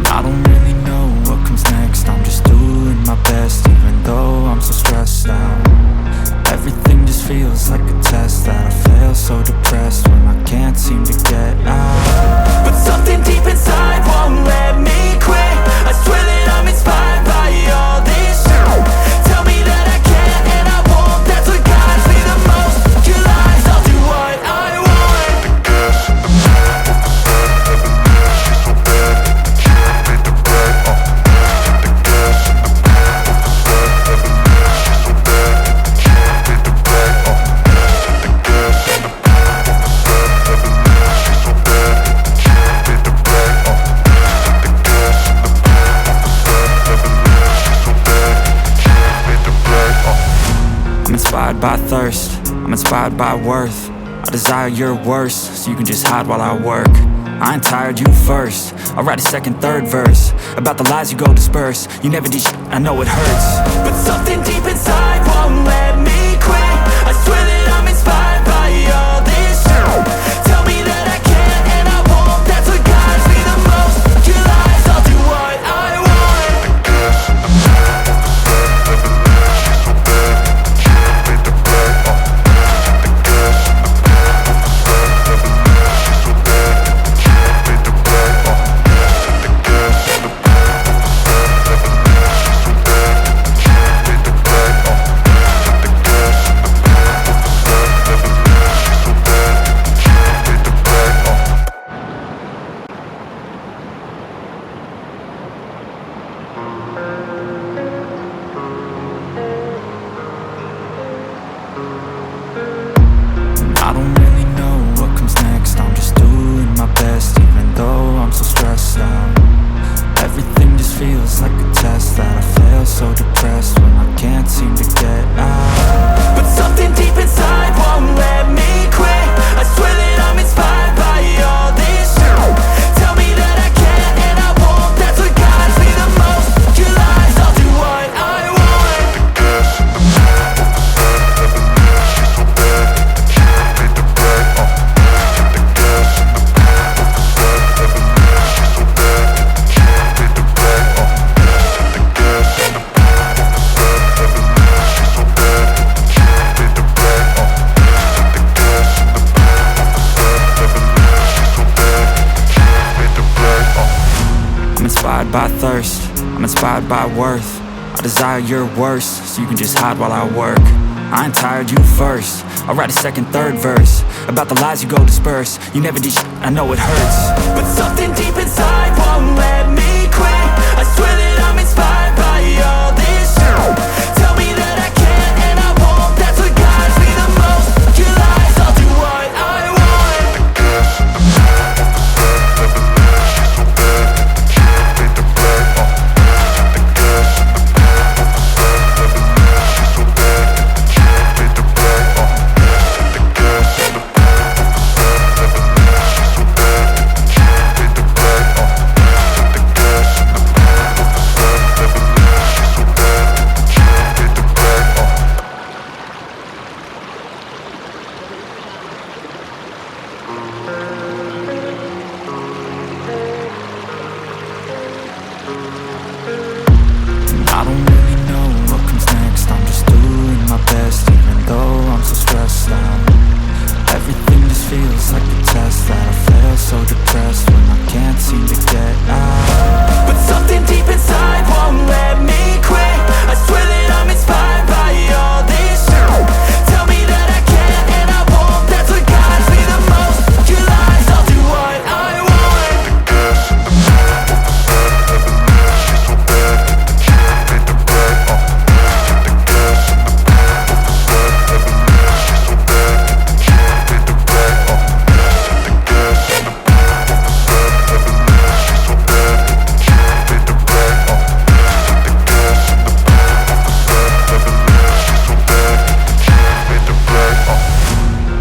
I don't really know what comes next. I'm just doing my best, even though I'm so stressed out. Everything just feels like a test that I fail, so depressed when I can't seem to get out. But something deep inside won't let me quit. I swear that I'm inspired by all this shit. Tell me that I can and I won't. That's what guides me the most. Your lies, I'll do what I want. I'm inspired by thirst, I'm inspired by worth. I desire your worst, so you can just hide while I work. I ain't tired, you first. I'll write a second, third verse about the lies you go disperse. You never did shit, I know it hurts. But something deep inside won't let me quit. I swear that I'm inspired by all this shit. Tell me that I can and I won't. That's what guides me the most. Your lies, I'll do what I want. I don't really know what comes next. I'm just doing my best, even though I'm so stressed out. Everything just feels like a test that I fail, so depressed when I can't seem to get out. But something deep inside won't let me quit. I swear that I'm inspired by all this shit. Tell me that I can and I won't. That's what guides me the most. Your lies, I'll do what I want. I'm inspired by thirst, I'm inspired by worth. I desire your worst, so you can just hide while I work. I ain't tired, you first. I'll write a second, third verse about the lies you go disperse. You never did shit, I know it hurts. But something deep inside won't let me quit. I swear that I'm inspired by all this shit. Tell me that I can and I won't. That's what guides me the most. Your lies, I'll do what I want. I don't really know what comes next. I'm just doing my best, even though I'm so stressed out. Everything just feels like a test that I fail, so depressed when I can't seem to get out. But something deep inside won't let me quit. I swear that I'm inspired by all this shit. Tell me that I can and I won't. That's what guides me the most. Your lies, I'll do what I want.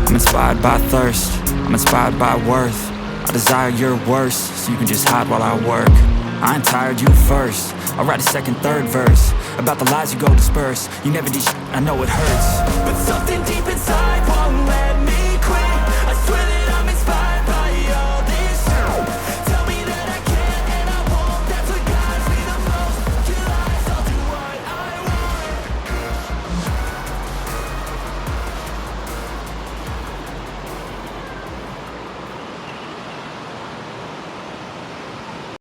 I'm inspired by thirst, I'm inspired by worth. I desire your worst, so you can just hide while I work. I ain't tired, you first. I'll write a second, third verse about the lies you go disperse. You never did shit, I know it hurts. But